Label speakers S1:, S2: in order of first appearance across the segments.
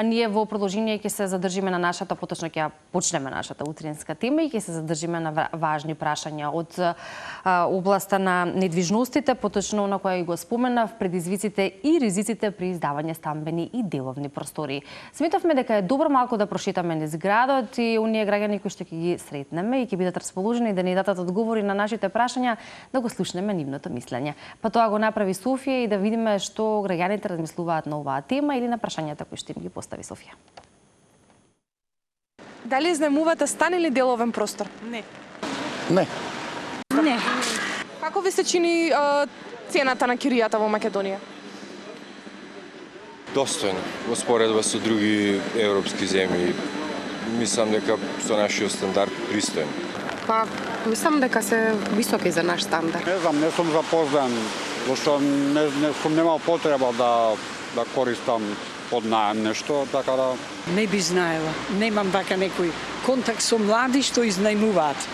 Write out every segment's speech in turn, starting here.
S1: ние во продолжение ќе се задржиме на нашата, поточно ќе почнеме нашата утринска тема и ќе се задржиме на важни прашања од областа на недвижностите, поточно на која го споменав, предизвиците и ризиците при издавање стамбени и деловни простори. Сметавме дека е добро малку да прошетаме низ градот и оние граѓани кои што ќе ги сретнеме и ќе бидат расположени да ни дадат одговори на нашите прашања, да го слушнеме нивното мислење. Па тоа го направи Софија и да видиме што граѓаните размислуваат на оваа тема или на прашањата кои што им ги постави Софија.
S2: Дали изнајмувате стан или деловен простор?
S3: Не.
S4: Не.
S3: Не.
S2: Како ви се чини цената на киријата во Македонија?
S5: Достојно, во споредба со други европски земји. Мислам дека со нашиот стандард пристоен.
S6: Па, мислам дека се високи за наш стандард.
S4: Не знам, не сум запознан, зашто не сум немал потреба да користам под наем нешто, така да...
S3: Не би знаела. Немам вака некој контакт со млади што изнајмуваат.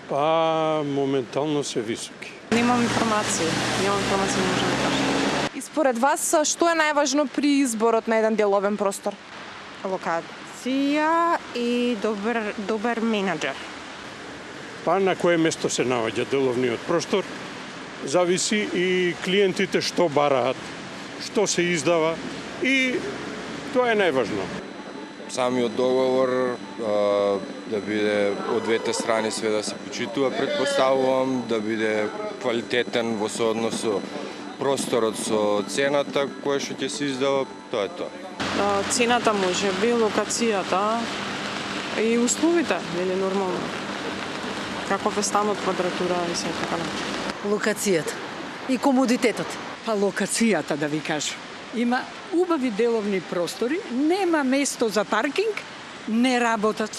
S7: Па, моментално се високи.
S6: Немам информација. Не можам да кажам.
S2: И според вас, што е најважно при изборот на еден деловен простор?
S6: Локација и добар менаџер.
S7: Па, на кое место се наоѓа деловниот простор, зависи и клиентите што бараат, што се издава и тоа е најважно.
S5: Самиот договор да биде од двете страни све да се почитува, претпоставувам, да биде квалитетен во сооднос со просторот со цената која што ќе се издава, тоа е тоа.
S8: Цената може би, локацијата и условите, нели нормално. Каков е станот, квадратура и се така напред.
S3: Локацијата и комодитетот. Па локацијата, да ви кажам. Има убави деловни простори, нема место за паркинг, не работат.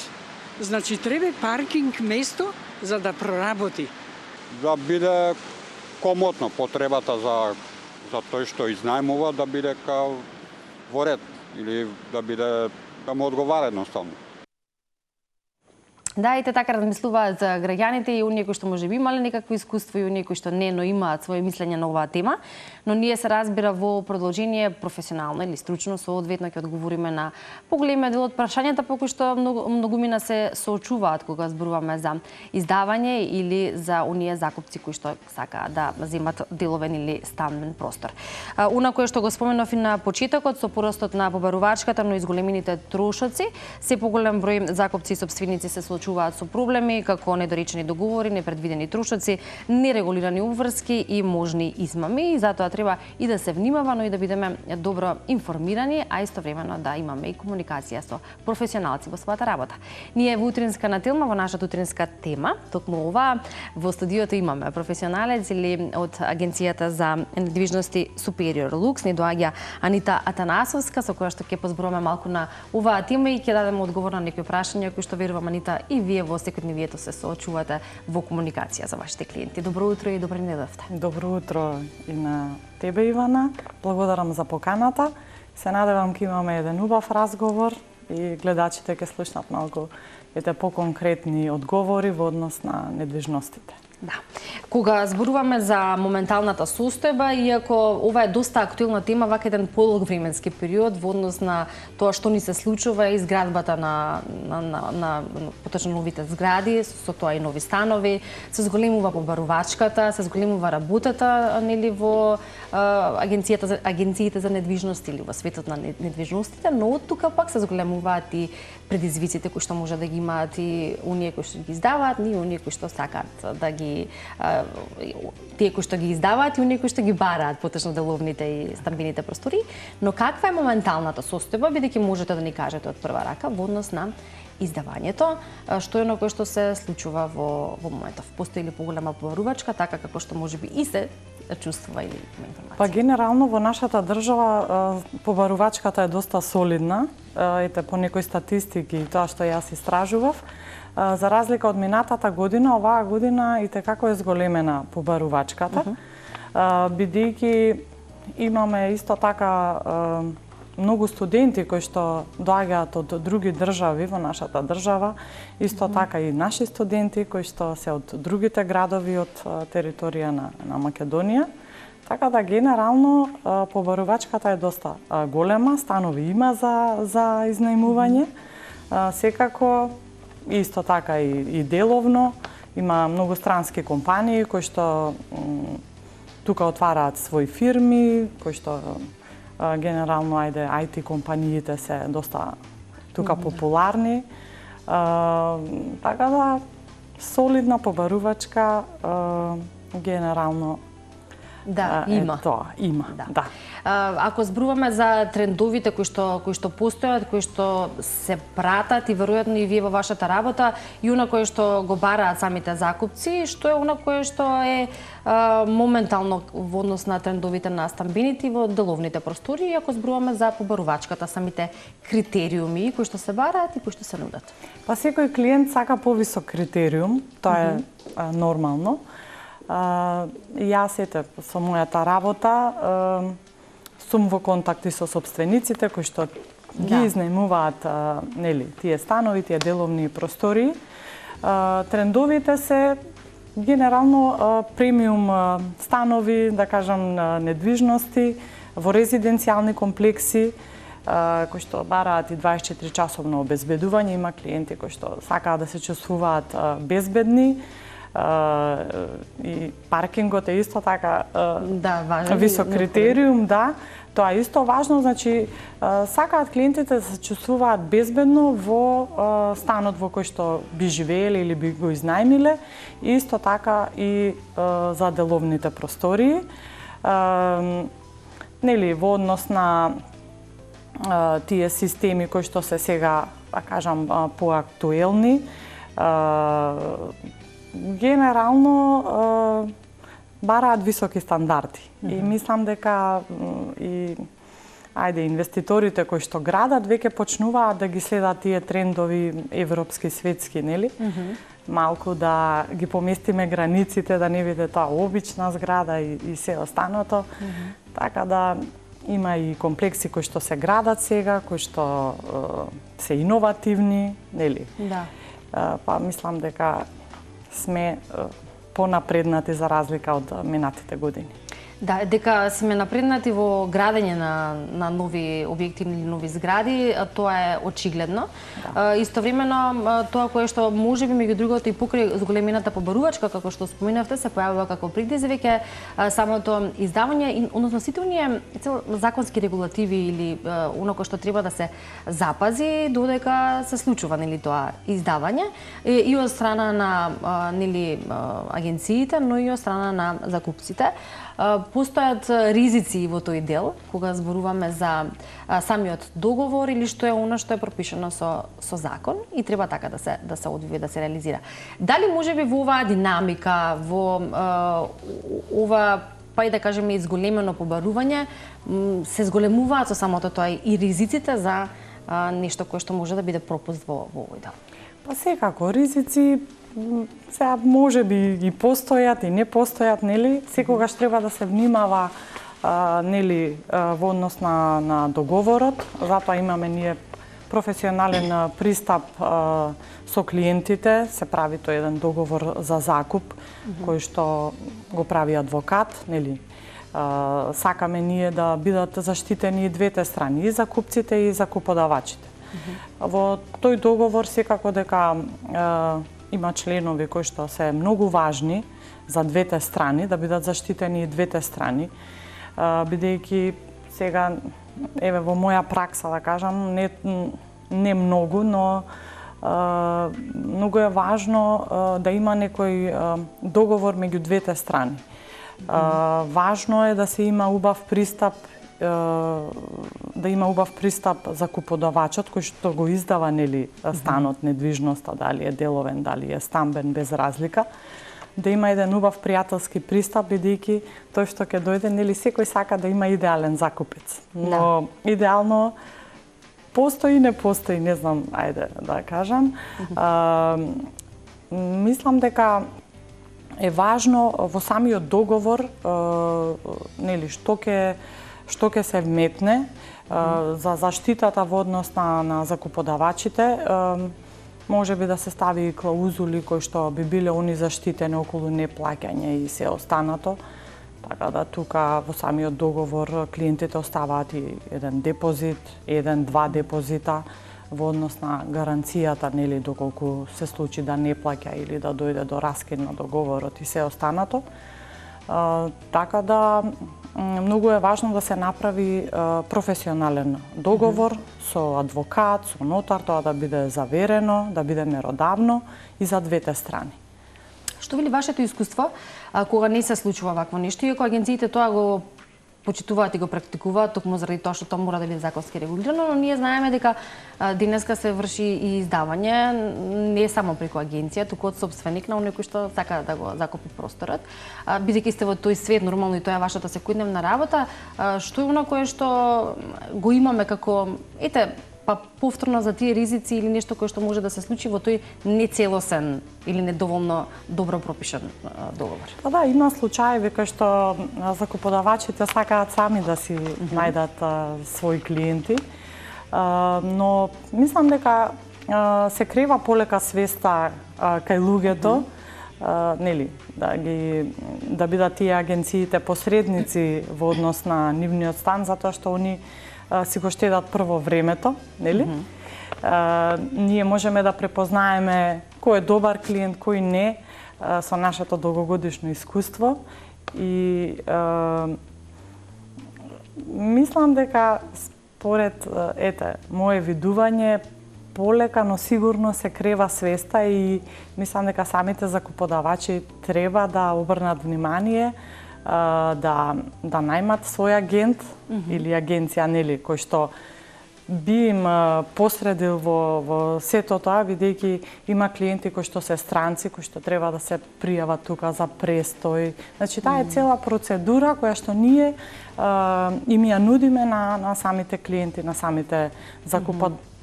S3: Значи, треба паркинг место за да проработи.
S4: Да биде комотно потребата за тој што изнајмува, да биде као во ред или да му одговара едноставно.
S1: Да, и те така размислуваат за граѓаните и оние кои што можеби имале некакво искуство и оние кои што не, но имаат свое мислење на оваа тема, но ние се разбира во продолжение професионално или стручно соодветно ќе одговориме на поголемиот дел од прашањата по кои што многумина се соочуваат кога зборуваме за издавање или за оние закупци кои што сакаат да земат деловен или станбен простор. Она кое што го споменав и на почетокот со порастот на побарувачката, но и зголемените трошоци, се поголем број закупци и сопственици се соочуваат со проблеми како недоречени договори, непредвидени трошоци, нерегулирани обврски и можни измами, и затоа треба и да се внимава, но и да бидеме добро информирани, а истовремено да имаме и комуникација со професионалци во својата работа. Ние во утринска на Телма, во нашата утринска тема, токму ова, во студиото имаме професионалец или од Агенцијата за недвижности Superior Lux, ни доаѓа Анита Атанасовска, со која што ќе позборуваме малку на оваа тема и ќе дадеме одговор на некои прашања кои што верувам, Анита, и вие во секојдневието се соочувате во комуникација за вашите клиенти. Добро утро и добре недовте.
S9: Добро утро и на тебе, Ивана. Благодарам за поканата. Се надевам ќе имаме еден убав разговор и гледачите ќе слушнат малку поконкретни одговори во однос на недвижностите.
S1: Да. Кога зборуваме за моменталната состојба, иако ова е доста актуелна тема, вака еден подолг временски период во однос на тоа што ни се случува и изградбата на поточно новите згради, со тоа и нови станови, се зголемува побарувачката, се зголемува работата нели во агенциите за недвижност или во светот на недвижностите, но од тука пак се зголемуваат и предизвиците кои што може да ги имаат и оние кои што ги издаваат, и оние кои што сакаат да ги тие кои што ги издаваат и оние кои што ги бараат поточно деловните и стамбените простори, но каква е моменталната состојба, бидејќи можете да ни кажете од прва рака во однос на издавањето, што е на кое што се случува во моментов. Постои ли поголема побарувачка, така како што можеби и се чувствува или има информација?
S9: Па генерално во нашата држава побарувачката е доста солидна, ете по некои статистики тоа што јас истражував. За разлика од минатата година, оваа година и како е зголемена побарувачката, бидејќи имаме исто така многу студенти кои што доаѓаат од други држави во нашата држава, исто така и наши студенти кои што се од другите градови од територија на Македонија, Така да генерално побарувачката е доста голема, станови има за изнајмување. Секако исто така и деловно има многу странски компании кои што тука отвараат своји фирми, кои што генерално IT компаниите се доста тука популарни. Така да солидна побарувачка генерално
S1: има.
S9: Тоа, има, да.
S1: Ако зборуваме за трендовите кои што постојат, кои што се пратат и веројатно и вие во вашата работа, и она кое што го бараат самите закупци, што е она кое што е моментално во однос на трендовите на стамбините и во деловните простори, ако зборуваме за побарувачката, самите критериуми кои што се бараат и кои што се нудат.
S9: Па секој клиент сака повисок критериум, тоа е нормално. Јас со мојата работа сум во контакти со сопствениците кои што ги изнајмуваат тие станови, тие деловни простори. Трендовите се генерално премиум станови, да кажам, недвижности во резиденцијални комплекси кои што бараат и 24 часовно обезбедување. Има клиенти кои што сакаат да се чувствуваат безбедни. И паркингот е исто така висок критериум, Тоа е исто важно, значи сакаат клиентите да се чувствуваат безбедно во станот во кој што би живееле или би го изнајмиле, исто така и за деловните простории. Нели во однос на тие системи кои што се сега, да кажам, поактуелни, генерално бараат високи стандарди. И мислам дека инвеститорите кои што градат веќе почнуваат да ги следат тие трендови европски, светски, нели? Малку да ги поместиме границите, да не биде тоа обична зграда и се останато. Така да има и комплекси кои што се градат сега, кои што се иновативни, нели? Па мислам дека сме понапреднати за разлика од минатите години.
S1: Дека сме напреднати во градење на нови објекти или нови згради, тоа е очигледно. Истовремено, тоа кое што можеби меѓу другото и покрај зголемената побарувачка, како што споменавте, се појавува како предизвик самото издавање, односно сите оние законски регулативи или оно кое што треба да се запази додека се случува тоа издавање и од страна на агенциите, но и од страна на закупците. Постојат ризици во тој дел, кога зборуваме за самиот договор или што е она што е пропишано со закон и треба така да се одвие, да се реализира. Дали можеби во оваа динамика, во ова, па и да кажеме, изголемено побарување, се зголемуваат со самото тоа и ризиците за нешто кое што може да биде пропуст во овој дел?
S9: Па секако, ризици сега може би и постојат и не постојат, нели? Секогаш треба да се внимава нели во однос на договорот, затоа имаме ние професионален пристап со клиентите, се прави тој еден договор за закуп кој што го прави адвокат, нели? Сакаме ние да бидат заштитени и двете страни, и закупците и закуподавачите. Во тој договор секако дека има членови кои што се многу важни за двете страни, да бидат заштитени и двете страни, бидејќи сега, еве во моја пракса, да кажам, не многу, но многу е важно да има некој договор меѓу двете страни. Важно е да се има убав пристап, да има убав пристап за куподавачот кој што го издава, нели, станот, недвижноста, дали е деловен, дали е стамбен, без разлика, да има еден убав пријателски пристап, бидејќи тој што ќе дојде, нели, секој сака да има идеален закупец. Но идеално постои, не постои, не знам, ајде да кажам. Мислам дека е важно во самиот договор, нели, што ќе се вметне за заштитата во однос на закуподавачите, може би да се стави и клаузули кои што би биле они заштитени околу неплаќање и се останато. Така да тука во самиот договор клиентите оставаат и еден депозит, два депозита во однос на гаранцијата, нели, доколку се случи да не плаќа или да дојде до раскид на договорот и се останато. Така да многу е важно да се направи професионален договор со адвокат, со нотар, тоа да биде заверено, да биде меродавно и за двете страни.
S1: Што вели вашето искуство кога не се случува вакво нешто, иако агенциите тоа го почитуваат и го практикуваат, токму заради тоа што тоа мора да биде законски регулирано, но ние знаеме дека денеска се врши и издавање не само преку агенција, туку од сопственик на оној кој што сака да го закупи просторот. Бидејќи сте во тој свет, нормално и тоа е вашата секојдневна работа, што е она кое што го имаме како па повторно за тие ризици или нешто кое што може да се случи во тој нецелосен или недоволно добро пропишан договор?
S9: Па да, има случаи кај што закуподавачите сакаат сами да си најдат своји клиенти, но мислам дека се крива полека свеста кај луѓето, нели, да бидат тие агенциите посредници во однос на нивниот стан, затоа што они си го штедат прво времето, нели? Ние можеме да препознаеме кој е добар клиент, кој не, со нашето долгогодишно искуство и мислам дека според мое видување полека, но сигурно се крива свеста и мислам дека самите закуподавачи треба да обрнат внимание да најмат свој агент или агенција, нели, кој што би им посредил во сето тоа, бидејќи има клиенти кои што се странци, кои што треба да се пријават тука за престој. Значи, таа е цела процедура која што ние им ја нудиме на самите клиенти, на самите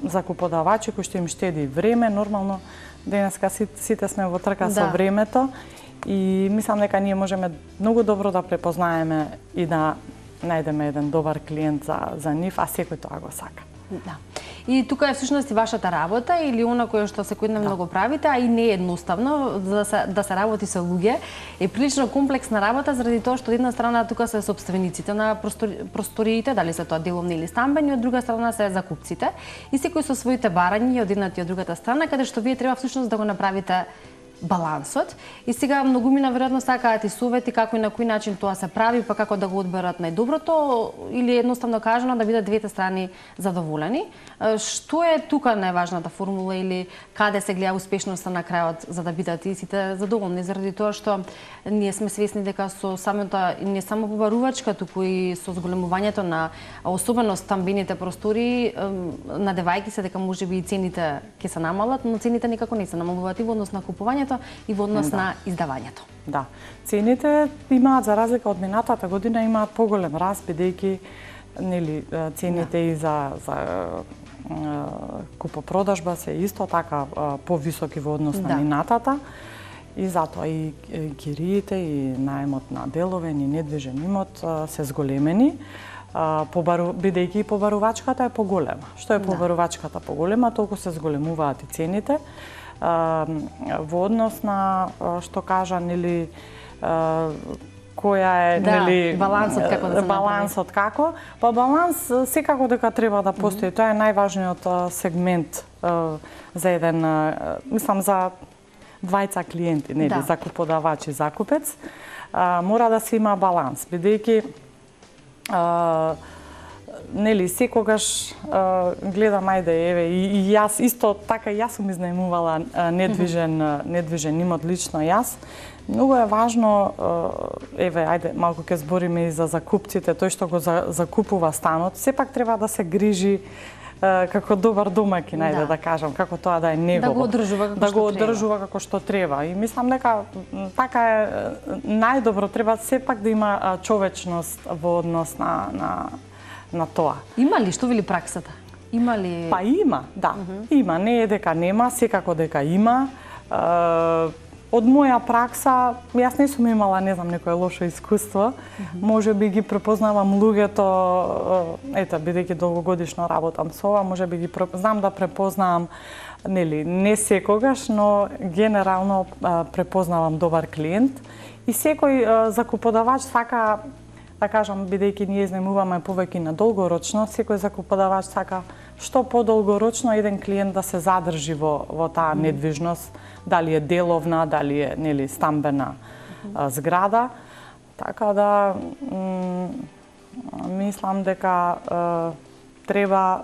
S9: закуподавачи, кои што им штеди време. Нормално, денеска сите сме во трка со времето. И мислам дека ние можеме многу добро да препознаеме и да најдеме еден добар клиент за нив, а секој тоа го сака.
S1: Да. И тука е всушност и вашата работа или она кое што секојдневно го правите, а и не е едноставно да се работи со луѓе. Е прилично комплексна работа заради тоа што од една страна тука се сопствениците на просториите, дали се тоа деловни или стамбени, од друга страна се закупците и секој со своите барања од едната и од другата страна, каде што вие треба всушност да го направите балансот. И сега многумина веројатно сакаат и совети како и на кој начин тоа се прави, па како да го одберат најдоброто или едноставно кажано да бидат двете страни задоволени. Што е тука најважната формула или каде се гледа успешноста на крајот за да бидат и сите задоволни, заради тоа што ние сме свесни дека со самата не само побарувачка, туку и со зголемувањето на особено стамбените простори, надевајќи се дека можеби и цените ќе се намалат, но цените никако не се намалуваат и во однос на купувањето и во однос на издавањето.
S9: Да. Цените имаат, за разлика од минатата година, имаат поголем раст, бидејќи нели цените и за купопродажба се исто така повисоки во однос на минатата. И затоа и кириите и наемот на деловен и недвижен имот се зголемени. Бидејќи побарувачката е поголема. Што е побарувачката поголема, толку се зголемуваат и цените. Во однос на што кажа, нели, која е, нели,
S1: балансот како да се
S9: балансот како? Па баланс секако дека треба да постои. Тоа е најважниот сегмент за еден, мислам, за двајца клиенти, нели, закуподавач и закупец. Мора да се има баланс, бидејќи нели, секогаш гледам, ајде, еве, и јас исто така, јас сум изнајмувала недвижен имот, лично јас. Многу е важно, еве, ајде, малку ќе збориме и за закупците, тој што го закупува станот, сепак треба да се грижи како добар домаќин, ајде да кажам, како тоа да е негово.
S1: Да го одржува како што треба. И мислам дека така е најдобро, треба сепак да има човечност во однос на тоа. Има ли, што вели праксата? Има ли?
S9: Па има, да. Има, не е дека нема, секако дека има. Од моја пракса, јас не сум имала, не знам, некое лошо искуство. Може би ги препознавам луѓето, ето, бидејќи долгогодишно работам со ова, може би ги знам да препознавам, нели, не секогаш, но генерално препознавам добар клиент И секој закуподавач сака, да кажам, бидејќи ние изнајмуваме повеќе на долгорочно, секој закуподавач сака што подолгорочно еден клиент да се задржи во таа недвижност, дали е деловна, дали е нели стамбена зграда. Така да мислам дека треба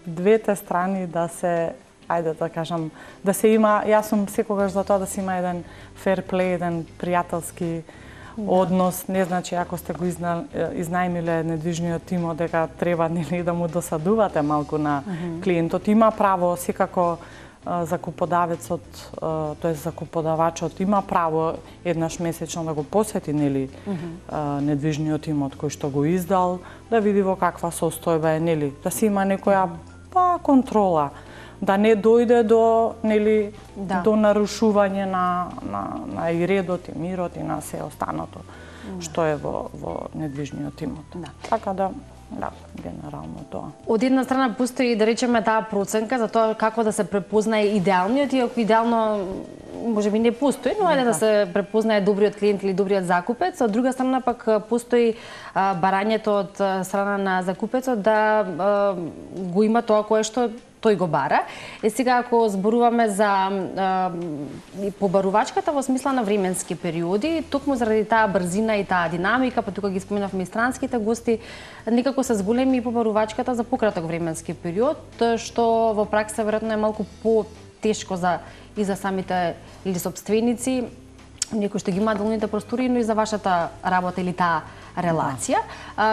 S9: двете страни да се, ајде да кажам, да се има, јас сум секогаш за тоа да се има еден fair play, еден пријателски однос, не значи ако сте го изнајмиле недвижниот имот дека треба нели да му досадувате малку на клиентот. Има право секако закуподавецот, тоест закуподавачот има право еднаш месечно да го посети нели недвижниот имот кој што го издал, да види во каква состојба е, нели, да се има некоја контрола, да не дојде до нели до нарушување на и редот и мирот и на се останато што е во недвижниот имот. Така да генерално тоа.
S1: Од една страна постои, да речеме, таа проценка за тоа како да се препознае идеалниот, иако идеално можеби не постои, но ајде да се препознае добриот клиент или добриот закупец. Од друга страна пак постои барањето од страна на закупецот да го има тоа кое што тој го бара. Сега ако зборуваме за побарувачката во смисла на временски периоди, токму заради таа брзина и таа динамика, па тука ги споменавме и странските гости, некако се зголеми и побарувачката за пократок временски период, што во пракса веројатно е малку по-тешко и за самите или сопственици, некои што ги имаат долните простори, но и за вашата работа или таа релација.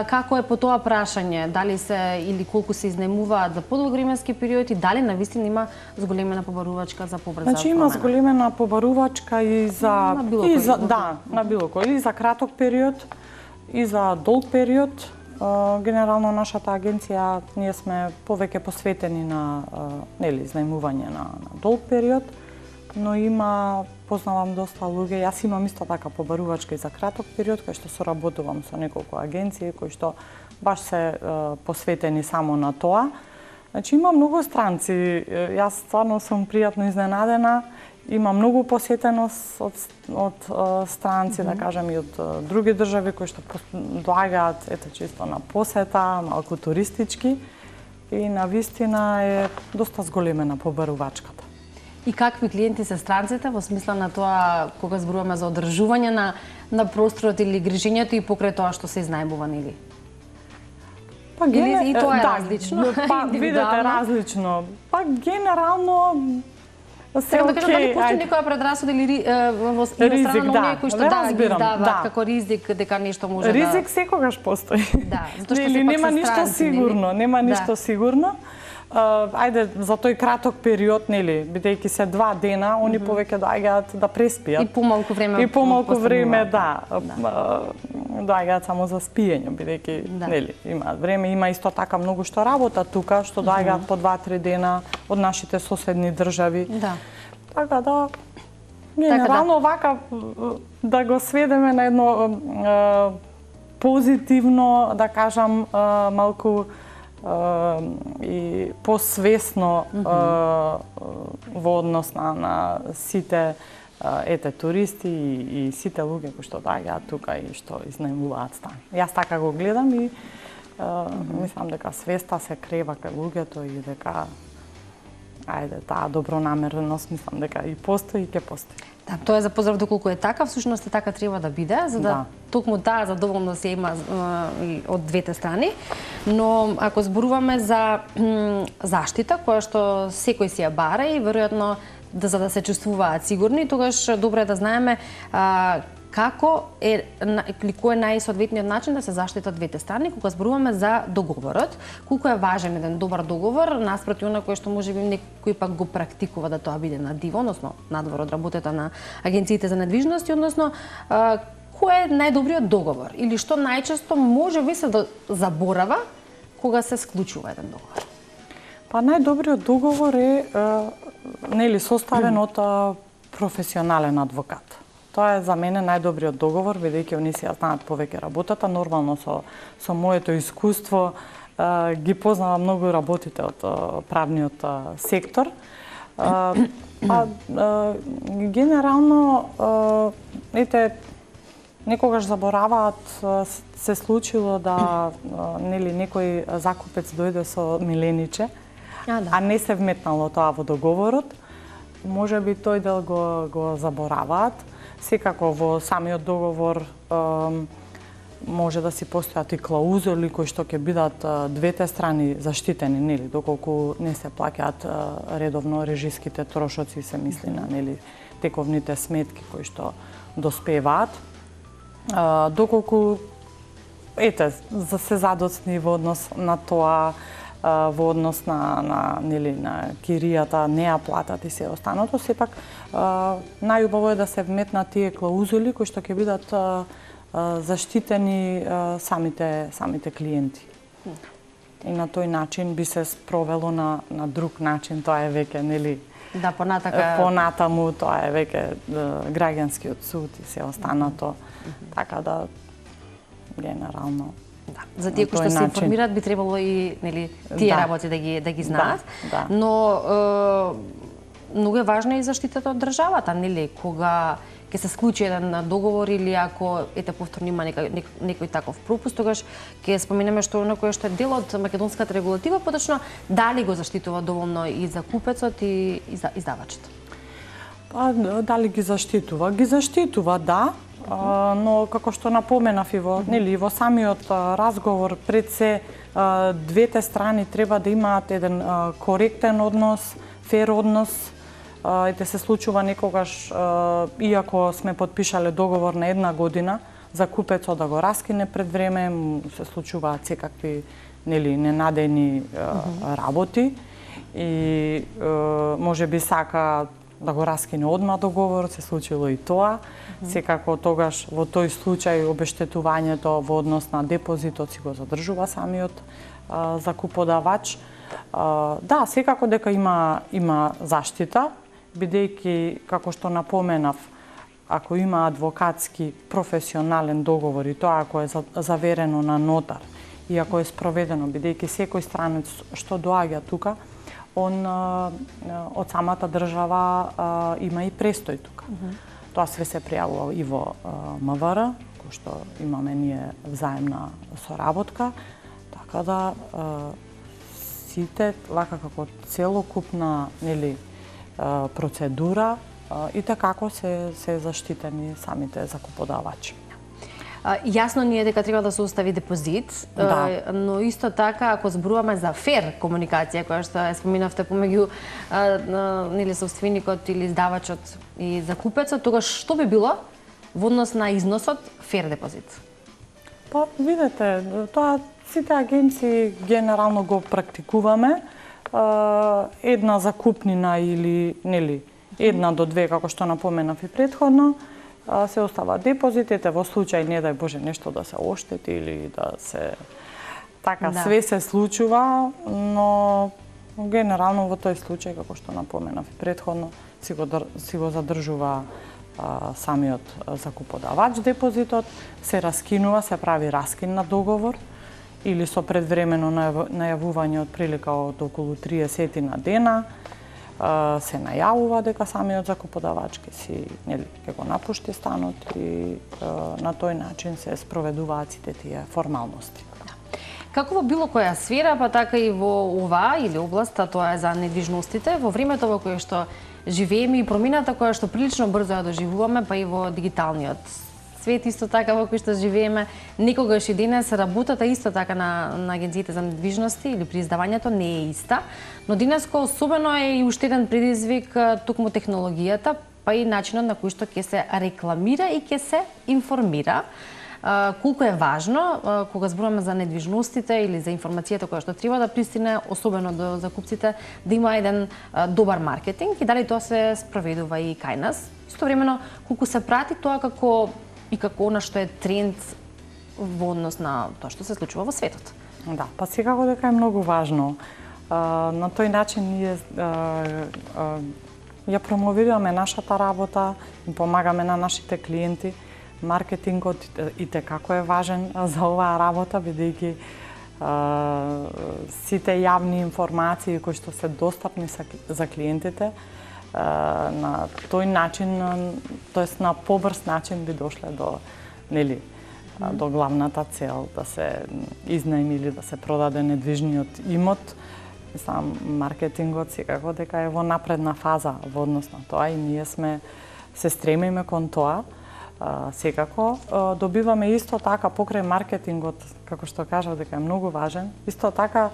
S1: Како е по тоа прашање? Дали се или колку се изнајмуваат за подолг временски период и дали навистина има зголемена побарувачка за побрза промена?
S9: Значи има зголемена побарувачка и за
S1: на било кој.
S9: на било кој, и за краток период и за долг период. Генерално нашата агенција ние сме повеќе посветени на нели изнајмување на долг период, но познавам доста луѓе, јас имам исто така побарувачка и за краток период, кај што соработувам со неколку агенции кои што баш се посветени само на тоа. Значи има многу странци, јас стварно сум пријатно изненадена, има многу посетеност од странци, да кажем, и од други држави кои што доаѓаат ето чисто на посета, малку туристички, и навистина е доста зголемена побарувачката.
S1: И какви клиенти се странците во смисла на тоа кога зборуваме за одржување на просторот или грижењето и покрај тоа што се изнајмува, нели? Или и тоа е различно?
S9: Видете различно. Генерално се
S1: да кажам, дали постои некоја предрасуда или во страна на оние кои што ги издаваат како ризик дека нешто може да...
S9: Ризик секогаш постои.
S1: Да, затоа што
S9: или нема ништо сигурно, нема ништо сигурно. Ајде, за тој краток период, нели, бидејќи се 2 дена, они повеќе доаѓаат да преспијат.
S1: И помалку време.
S9: И помалку време, доаѓаат само за спиење, бидејќи, нели, имаат време, има исто така многу што работа тука, што доаѓаат по 2-3 дена од нашите соседни држави. Така да, генерално вака да го сведеме на едно позитивно, да кажам, малку и посвесно во однос на сите туристи и сите луѓе кои што доаѓаат тука и што изнајмуваат стан. Јас така го гледам и мислам дека свеста се крева кај луѓето и дека таа добронамереност мислам дека и постои и ќе постои.
S1: Да, тоа е за поздрав доколку е така, всушност е така треба да биде, за да токму таа задоволност се има од двете страни. Но ако зборуваме за заштита, која што секој си ја бара и веројатно за да се чувствуваат сигурни, тогаш добро е да знаеме како е или кој е најсоодветниот начин да се заштитат двете страни кога зборуваме за договорот, колку е важен еден добар договор наспроти она кој што можеби некој пак го практикува да тоа биде на диво, односно надвор од работата на агенциите за недвижности, односно кој е најдобриот договор или што најчесто можеби се заборава кога се склучува еден договор.
S9: Па најдобриот договор е нели составен од професионален адвокат. Тоа е за мене најдобриот договор, бидејќи они си ја знаат повеќе работата. Нормално со моето искуство ги познавам многу работите од правниот сектор. Генерално, некогаш забораваат се случило да нели некој закупец дојде со милениче, а не се вметнало тоа во договорот. Може би тој дел го забораваат. Секако во самиот договор може да си постојат и клаузули кои што ќе бидат двете страни заштитени, нели, доколку не се плаќаат редовно режиските трошоци, се мисли на нели тековните сметки кои што доспеваат. Доколку за се задоцни во однос на тоа, во однос на нели на киријата, не ја платат и се останато, сепак најубаво е да се вметнат тие клаузули кои што ќе бидат заштитени самите клиенти. И на тој начин би се спровело на друг начин, тоа е веќе нели понатаму, тоа е веќе граѓанскиот суд и се останато. Така да генерално
S1: за тие кои што се информираат би требало и нели тие работи да ги знаат. Но многу е важна и заштитата од државата, нели, кога ќе се склучи еден договор или ако повторно има некој таков пропуст, тогаш ќе споменеме што оно кое што е дел од македонската регулатива, поточно дали го заштитува доволно и закупецот и издавачот.
S9: Дали ги заштитува? Ги заштитува, да, но како што напоменав и во самиот разговор, пред се двете страни треба да имаат еден коректен однос, фер однос. И се случува некогаш, иако сме подпишале договор на 1 година, закупецот да го раскине пред време, се случуваат секакви нели ненадени работи и може би сака да го раскине одма договорот, се случило и тоа. Секако тогаш во тој случај обештетувањето во однос на депозитот си го задржува самиот закуподавач. Да, секако дека има заштита, бидејќи, како што напоменав, ако има адвокатски професионален договор и тоа ако е заверено на нотар и ако е спроведено, бидејќи секој странец што доаѓа тука, он од самата држава има и престој тука. Тоа све се пријавува и во МВР, кој што имаме ние взаемна соработка, така да сите вака како целокупна нели процедура и како се заштитени самите закуподавачи.
S1: Јасно ни е дека треба да се остави депозит, но исто така ако зборуваме за фер комуникација која што ја споминавте помеѓу нели собственикот или издавачот и закупецот, тогаш што би било во однос на износот фер депозит?
S9: Па видете, тоа сите агенции генерално го практикуваме. Една закупнина или нели 1 до 2 како што напоменав и претходно, се остава депозитите во случај не дај Боже нешто да се оштети или да се све се случува, но генерално во тој случај како што напоменав и претходно си го задржува самиот закуподавач депозитот, се раскинува, се прави раскин на договор или со предвремено најавување од прилика од околу 30 на дена, се најавува дека самиот закуподавач ќе го напушти станот и на тој начин се спроведуваат сите тие формалности.
S1: Како во било која сфера, па така и во оваа или област, тоа е за недвижностите, во времето во кое што живееме и промината која што прилично брзо ја доживуваме, па и во дигиталниот свет исто така во кој што живееме, некогаш и денес работата исто така на агенциите за недвижности или при издавањето не е иста, но денеско особено е и уште еден предизвик токму технологијата, па и начинот на кој што ќе се рекламира и ќе се информира. Колку е важно кога зборуваме за недвижностите или за информацијата која што треба да пристигне особено до закупците, да има еден добар маркетинг и дали тоа се спроведува и кај нас. Истовремено колку се прати тоа како она што е тренд во однос на тоа што се случува во светот.
S9: Да, па секако дека е многу важно. На тој начин ние ја промовираме нашата работа и помагаме на нашите клиенти. Маркетингот и како е важен за оваа работа, бидејќи сите јавни информации кои што се достапни за клиентите, на тој начин, тоест на побрз начин би дошле нели, до главната цел, да се изнајми или да се продаде недвижниот имот. Мислам, маркетингот секако дека е во напредна фаза во однос на тоа и ние се стремиме кон тоа. Секако добиваме исто така покрај маркетингот, како што кажав дека е многу важен, исто така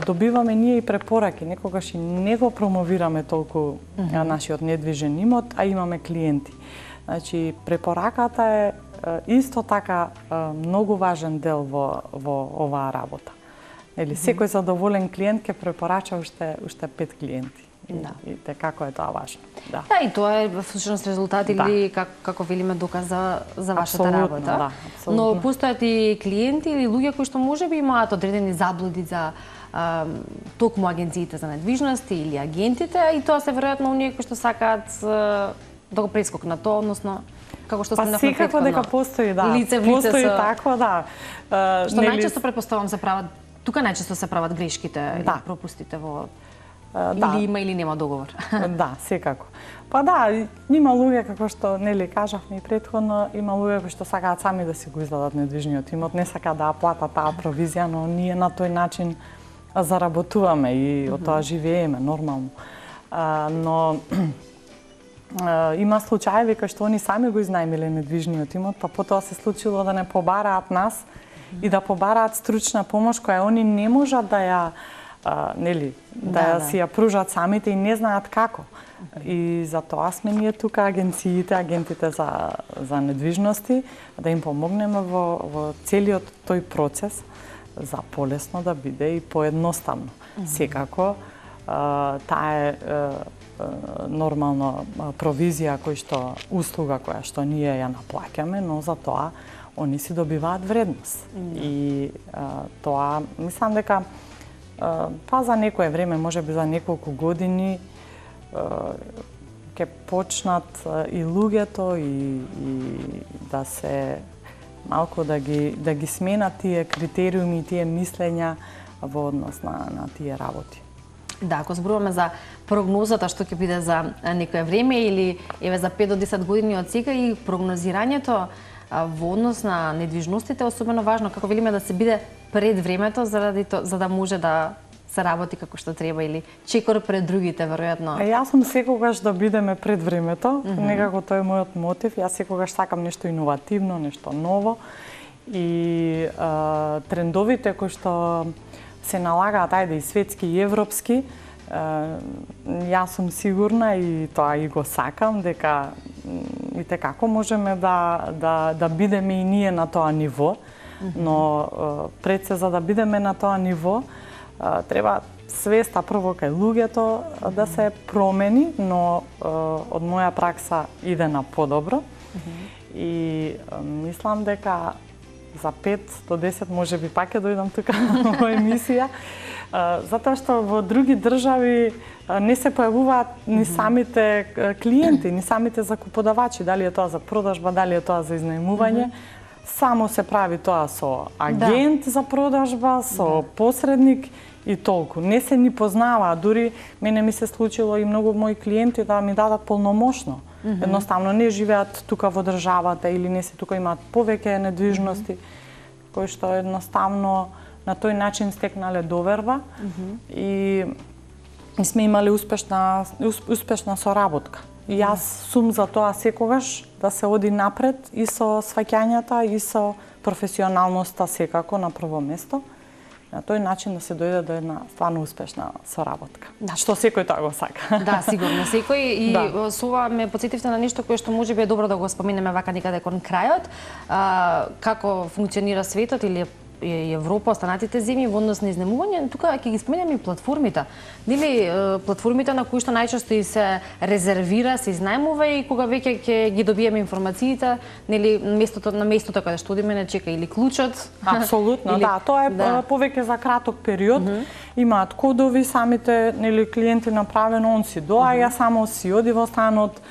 S9: добиваме ние и препораки. Некогаш и не го промовираме толку нашиот недвижен имот, а имаме клиенти. Значи, препораката е исто така многу важен дел во оваа работа. Или секој задоволен клиент ќе препорача уште 5 клиенти. И како е тоа важно. Да,
S1: и тоа е всушност резултат или како велиме доказ за вашата работа.
S9: Да, апсолутно.
S1: Но постојат и клиенти или луѓе кои што можеби имаат одредени заблуди за токму агенциите за недвижности или агентите, и тоа се веројатно оние кои што сакаат да го прескокнат тоа, односно како што спомнавме претходно.
S9: Секако дека постои, да.
S1: Лице в лице
S9: постои такво, да.
S1: Што најчесто предпоставам се прават, тука најчесто се прават грешките или пропустите во или има или нема договор.
S9: Да, секако. Па да, има луѓе, како што нели кажавме и претходно, има луѓе кои што сакаат сами да си го издадат недвижниот имот, не сакаат да платат таа провизија, но ние на тој начин заработуваме и од тоа живееме нормално. Но има случаеви кај што они сами го изнајмиле недвижниот имот, па потоа се случило да не побараат нас и да побараат стручна помош која они не можат да ја си ја пружат самите и не знаат како. И за тоа сме ние тука агентите за недвижности, да им помогнеме во целиот тој процес за полесно да биде и поедноставно. Секако, таа е нормално провизија услуга која што ние ја наплаќаме, но за тоа они си добиваат вредност. И тоа, мислам дека па за некое време, можеби за неколку години, ќе почнат и луѓето и да се малку да ги сменат тие критериуми и тие мислења во однос на тие работи.
S1: Да, ако зборуваме за прогнозата што ќе биде за некое време или еве за 5 до 10 години од сега, и прогнозирањето во однос на недвижностите е особено важно, како велиме, да се биде пред времето за да може да се работи како што треба, или чекор пред другите, веројатно.
S9: Јас сум секогаш да бидеме пред времето, некако тој е мојот мотив. Јас секогаш сакам нешто иновативно, нешто ново, и трендовите кои што се налагаат, ајде и светски и европски, јас сум сигурна и тоа и го сакам, дека и како можеме да бидеме и ние на тоа ниво, но пред се за да бидеме на тоа ниво, треба свеста прво кај луѓето да се промени, но од моја пракса иде на подобро. И мислам дека за 5 до 10 можеби пак ќе дојдам тука во емисија, затоа што во други држави не се појавуваат ни самите клиенти, ни самите закуподавачи, дали е тоа за продажба, дали е тоа за изнајмување. Само се прави тоа со агент за продажба, со посредник и толку. Не се ни познаваа, дури мене ми се случило и многу мои клиенти да ми дадат полномошно. Едноставно не живеат тука во државата или не се тука, имаат повеќе недвижности, кои што едноставно на тој начин стекнале доверба и сме имале успешна соработка. И јас сум за тоа секогаш да се оди напред и со сваќањата и со професионалноста секако на прво место. На тој начин да се дојде до една стварно успешна соработка. Што секој тоа го сака.
S1: Да, сигурно секој, и со ова ме потсетивте на нешто кое што можеби е добро да го споменеме вака некаде кон крајот, како функционира светот или Европа, останатите земји во однос на изнемување. Тука ќе ги споменеме и платформите. Нели, платформите на кои што најчесто и се резервира, се изнајмува, и кога веќе ќе ги добиеме информациите, нели, на местото каде што одиме не чека или клучот.
S9: Апсолутно, да, тоа е повеќе за краток период. Имаат кодови самите, нели, клиенти направено, он си доаѓа, само си оди во станот,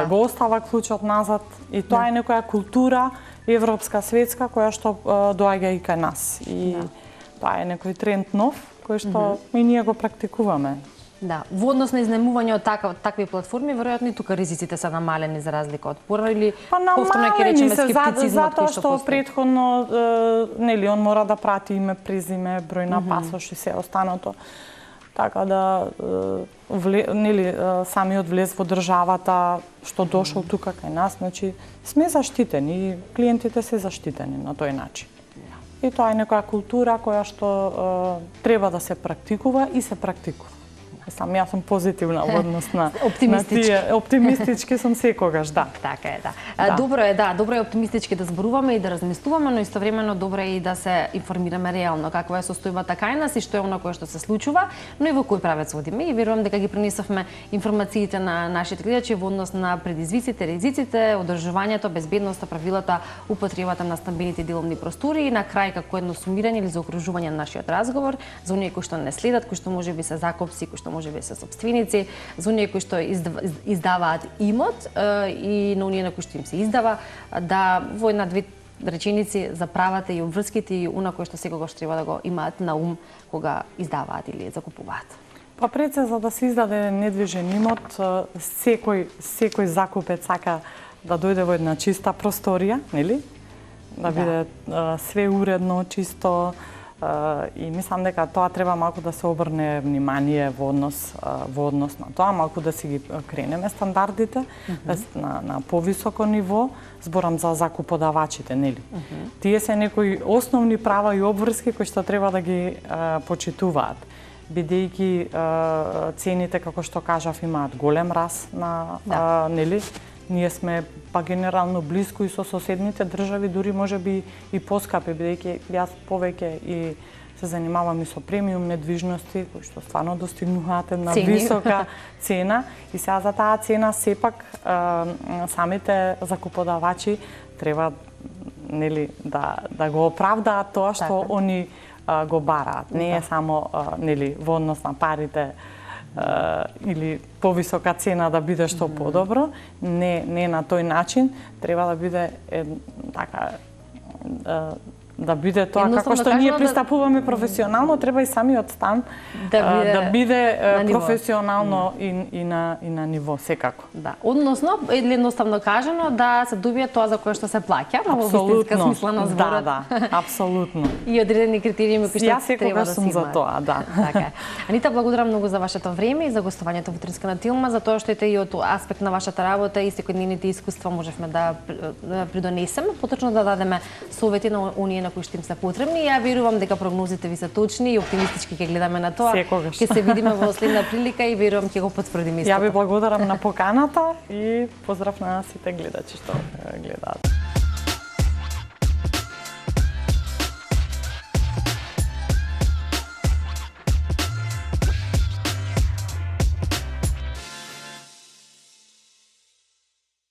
S9: го остава клучот назад, и тоа е некоја култура европска, светска, која што доаѓа и кај нас. И тоа е некој тренд нов, кој што и ние го практикуваме.
S1: Да, во однос на изнајмување од такви платформи, веројатно и тука ризиците се намалени за разлика од пора или повторно ќе речеме скептицизмот
S9: затоа
S1: кој
S9: што
S1: постои.
S9: претходно нели он мора да прати име, презиме, број на пасош и се останато. Така да нели самиот влез во државата што дошол тука кај нас, значи сме заштитени и клиентите се заштитени на тој начин. И тоа е некоја култура која што треба да се практикува и се практикува. Јас сум позитивна во однос на оптимистички сум секогаш, да.
S1: Така е, да. Добро е оптимистички да зборуваме и да размислуваме, но истовремено добро е и да се информираме реално каква е состојбата кај нас и што е она кое што се случува, но и во кој правец одиме и верувам дека ги пренесовме информациите на нашите гледачи во однос на предизвиците, ризиците, одржувањето, безбедноста, правилата, употребата на стамбените деловни простори и на крај како едно сумирање или заокружување на нашиот разговор за оние кои што не следат, кои што можеби се закупци, кои што можеби се собственици, за оние кои што издаваат имот и на оние на кои што им се издава, да во една-две реченици заправате и обврските и она кое што секогаш треба да го имаат на ум кога издаваат или закупуваат.
S9: Па пред се за да се издаде недвижен имот, секој закупец сака да дојде во една чиста просторија, нели? Да биде све уредно, чисто, и мислам дека тоа треба малку да се обрне внимание во однос на тоа, малку да си ги кренеме стандардите на повисоко ниво, зборам за закуподавачите, нели? Тие се некои основни права и обврски кои што треба да ги почитуваат, бидејќи цените, како што кажав, имаат голем раст на нели? Ние сме па генерално близко и со соседните држави, дури можеби и поскапи, бидејќи јас повеќе и се занимавам и со премиум недвижности, кои што стварно достигнуваат една висока цена. И сега за таа цена сепак самите закуподавачи треба нели да го оправдаат тоа што они го бараат. Не е само нели во однос на парите или повисока цена да биде што подобро, не на тој начин, треба да биде така да биде тоа како што ние пристапуваме професионално, треба и самиот стан да биде професионално и на ниво секако.
S1: Да, односно едноставно кажано да се добие тоа за кое што се плаќа, во вистинска смисла на зборот.
S9: Да, апсолутно.
S1: И одредени критериуми кои што треба да се
S9: сум за тоа, да.
S1: Така е. Анита, благодарам многу за вашето време и за гостувањето во Утринска на Тилма, за тоа што и од аспект на вашата работа и секојдневните искуства можевме да придонесеме, поточно да дадеме совети на оние кои што им се потребни. Ја верувам дека прогнозите ви се точни и оптимистички ќе гледаме на тоа. Ќе се видиме во следна прилика и верувам ќе го потврдиме истото.
S9: Ја ви благодарам на поканата и поздрав на сите гледачи што гледаат.